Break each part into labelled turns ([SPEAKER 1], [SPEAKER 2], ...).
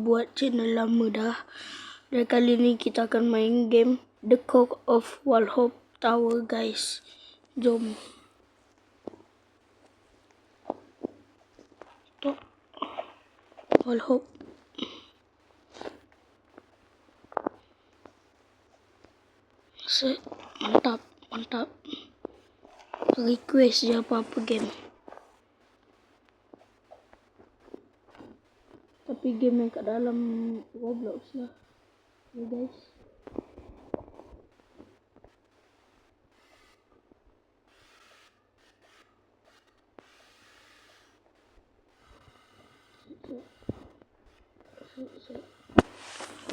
[SPEAKER 1] buat channel lama dah. Dan kali ni kita akan main game The Cock of Wallhope Tower, guys. Jom. Wallhope. Set. Mantap, mantap. Request je apa-apa game. Tapi game yang kat dalam Roblox lah. Ya guys.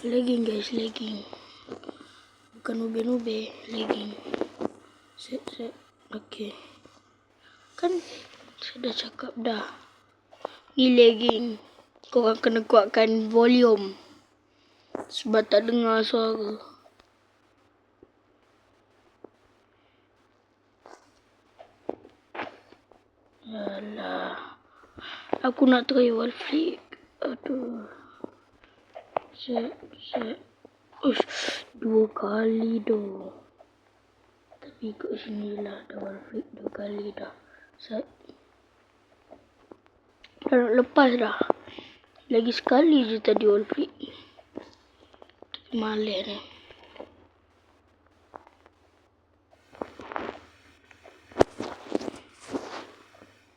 [SPEAKER 1] Lagging guys, lagging. Bukan ube-ube, lagging. Set. Okay. Kan sudah cakap dah. Ni lagging. Korang kena kuatkan volume. Sebab tak dengar suara. Alah. Aku nak try wall flick. Aduh. Set. Ush, 2 kali doh. Tapi ikut sini lah. Dah wall flick 2 kali dah. Set. Dah nak lepas dah. Lagi sekali je tadi wall flick. Tapi malas ni.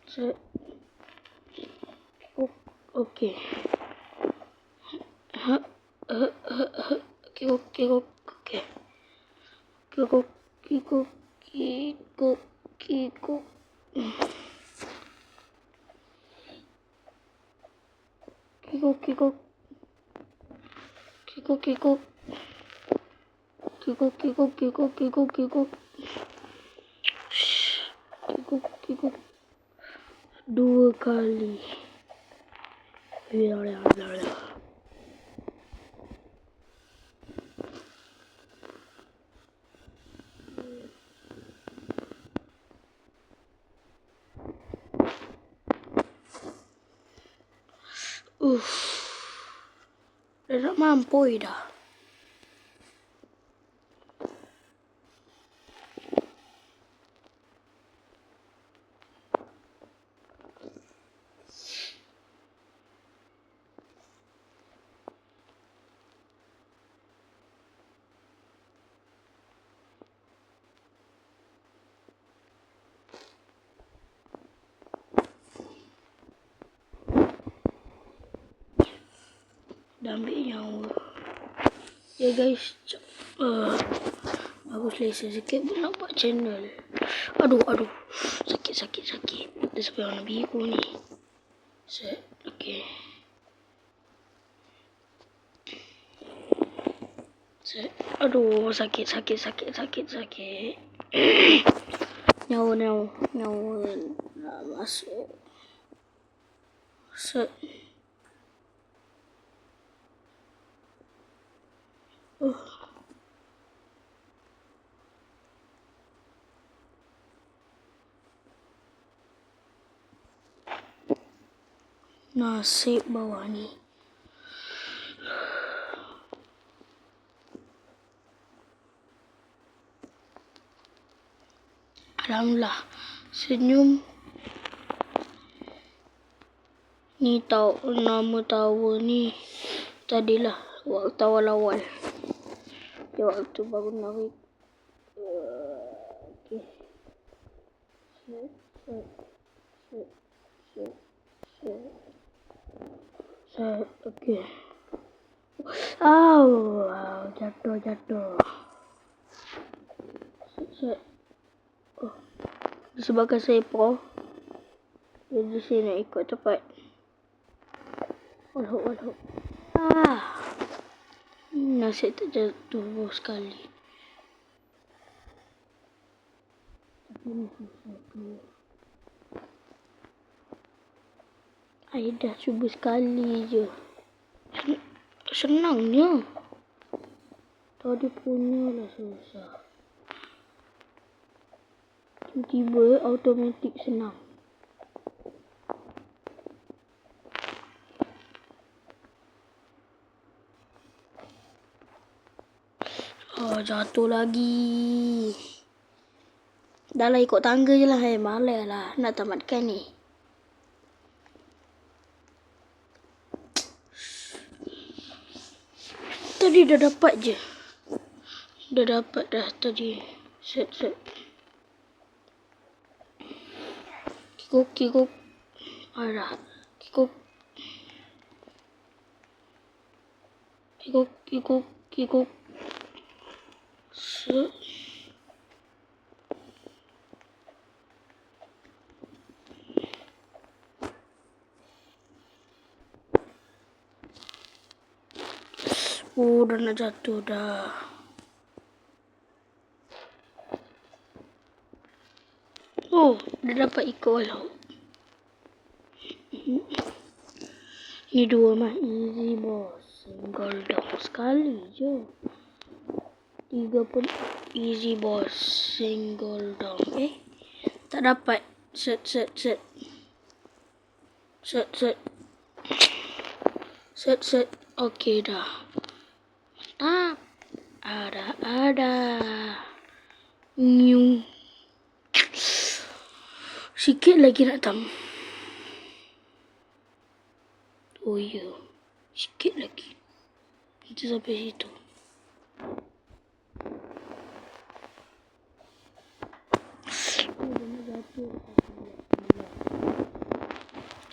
[SPEAKER 1] Set. Okay. Dua kali. Dah nak mampoi dah. Dah ambil nyawa. Ya guys, aku selesa sikit pun nak buat channel. Aduh. Sakit. Dia sampai warna biru ni. Set. Okay. Set. Aduh, sakit. Nyawa nak masuk. Set. Nasib bawah ni. Alhamdulillah. Senyum. Ni tahu nama tower ni. Tadilah waktu awal-awal. Ya waktu baru narik. Okay. Set. Okay. Jatuh. Set. Disebabkan saya pro. Jadi saya nak ikut cepat. Wallhope. Nasib tak jatuh sekali. Tapi ni susah tu. Saya dah cuba sekali je. Senangnya. Tadi punya lah susah. Tiba-tiba automatik senang. Oh, jatuh lagi. Dah lah, ikut tangga je lah. Malas lah nak tamatkan ni. Tadi dah dapat je. Dah dapat dah tadi. Set. Kikuk. Alah. Kikuk. Set. Oh, dah nak jatuh dah. Oh, dah dapat ikut walau. Ni dua mah easy boss. Single dong sekali je. 3 pun easy boss. Single dong. Tak dapat. Set. Okey dah. Mantap. Ada. Nyung. Sikit lagi nak tam. Oh ya. Sikit lagi. Kita sampai situ.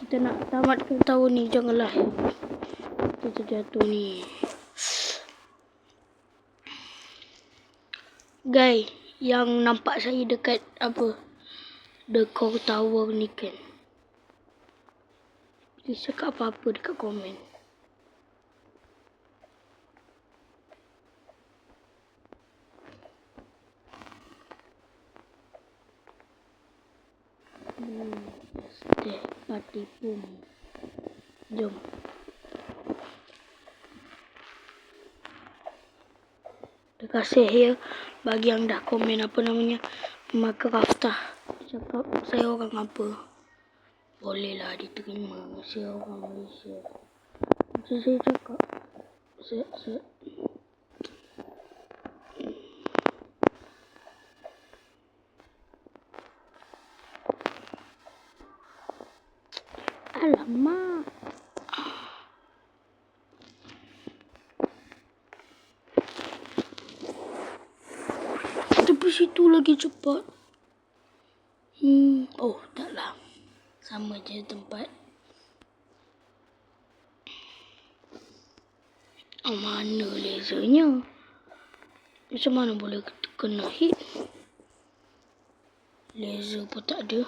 [SPEAKER 1] Kita nak tamatkan tahun ni. Janganlah kita terjatuh ni. Guys, yang nampak saya dekat The Core Tower ni kan, please cakap apa-apa dekat komen. Party pun. Jom. Terima kasih ya bagi yang dah komen Maka Raftah. Cakap saya orang apa? Bolehlah diterima. Saya orang Malaysia. Macam saya cakap. Set. Alamak. Tapi situ lagi cepat. Oh, taklah. Sama je tempat. Oh, mana lasernya? Macam mana boleh kena hit? Laser pun tak ada.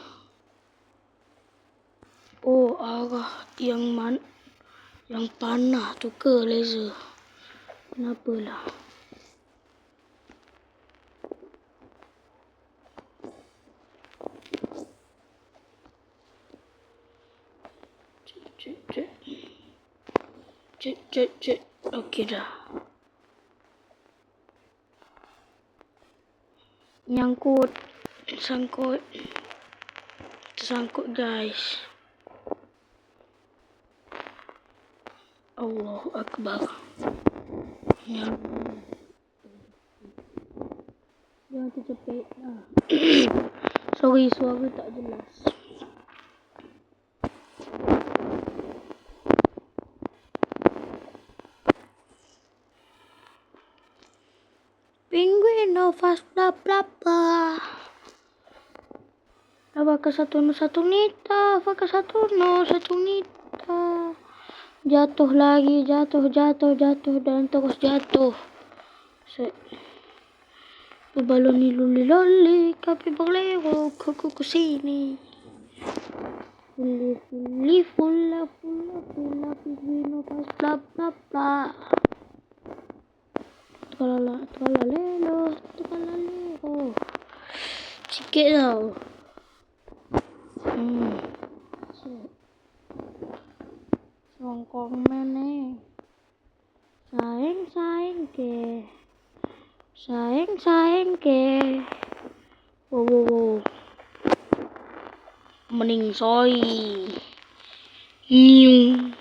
[SPEAKER 1] Oh, arah yang panah tu ke laser? Kenapalah? Cek. Okey dah. Sangkut guys. Allahu Akbar. Jangan tercepit lah. Sorry, suara tak jelas. Penguin fast bla bla bla. Apakah satu nita? Jatuh lagi, jatuh dan terus jatuh. Baloni loli, kapi berlero, kuku kesini. Fulla, penguin fast bla bla bla. Tralalelo. Sikit tau. Songkong mana? Saing ke. Wow. Mening soy. Nyung.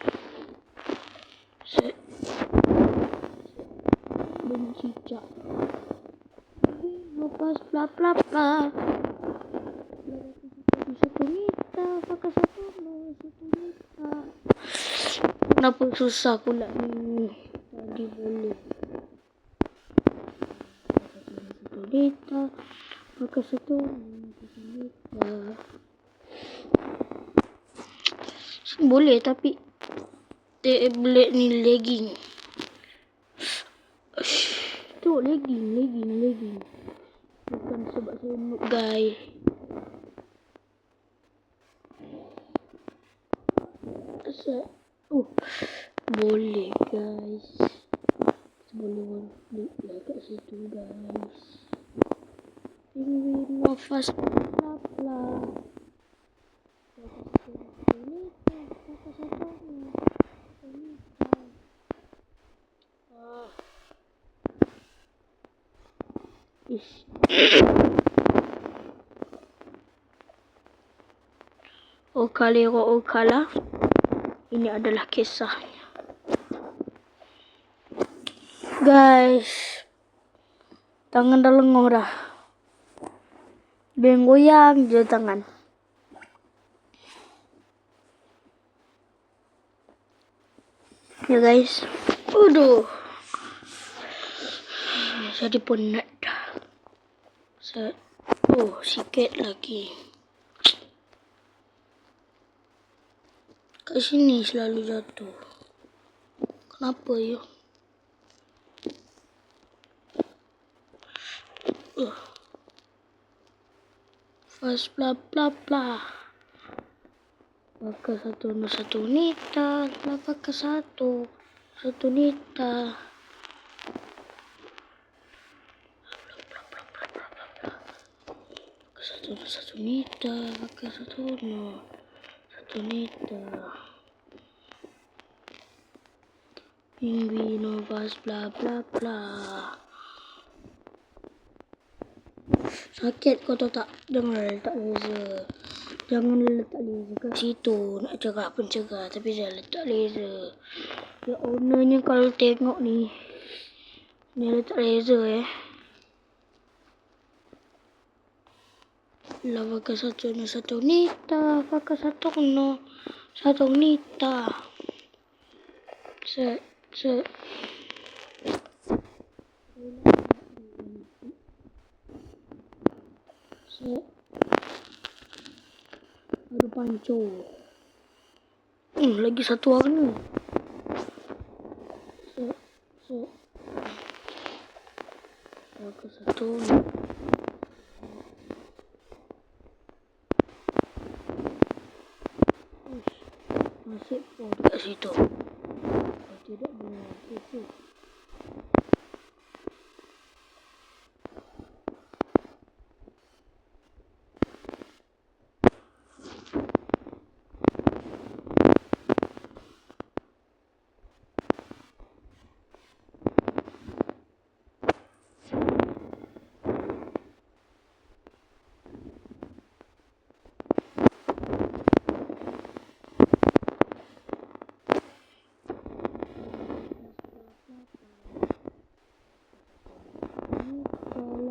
[SPEAKER 1] Set. Bencicak. bla bla bla. Satu nita, pakai satu nita. Kenapa susah pula ni? Tadi boleh. Satu nita, pakai satu nita. Boleh tapi tablet ni lagging. Tu lagging. Bukan sebab saya noob guys. Boleh guys. Boleh klik lah kat situ guys. Penguin nafas bla. Okala. Ini adalah kisahnya. Guys. Tangan dah lenguh dah. Goyang je tangan. Ya guys. Aduh. Jadi penat dah. Sikit lagi. Kat sini selalu jatuh. Kenapa ya? Fast bla bla bla. Pakai satu nita. Pakai satu nita. Satu nita. Pakai satu nita. Pinguino fast bla bla bla. Sakit kau tahu tak? Jangan letak laser kat situ. Nak cakap pencegah tapi dia letak laser. Ya ownernya kalau tengok ni. Dia letak laser Lah pakai satu nita. Pakai satu nita. Set. Ada panco. Lagi satu warna. Pakai satu. Masih pun dekat situ. Tidak boleh.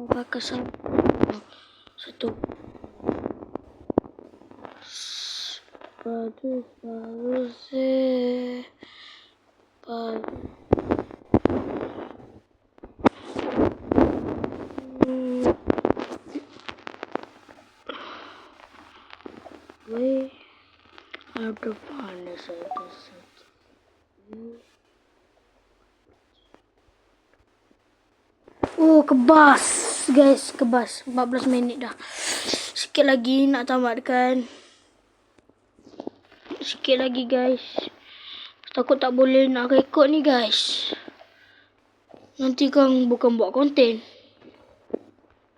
[SPEAKER 1] Pakai satu. Bagus. Way ada panas kebas guys, 14 minit dah. Sikit lagi nak tamatkan. Sikit lagi guys. Takut tak boleh nak rekod ni guys. Nanti kan bukan buat konten.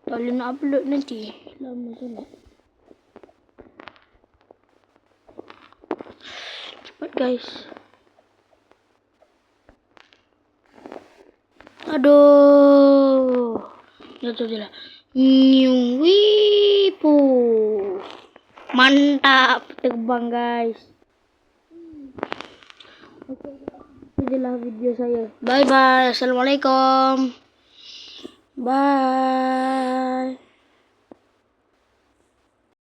[SPEAKER 1] Tak boleh nak upload nanti. Lama sangat. Cepat guys. Aduh. Jatuh je lah. Wipu. Mantap terbang guys. Itu je lah video saya. Bye bye. Assalamualaikum. Bye.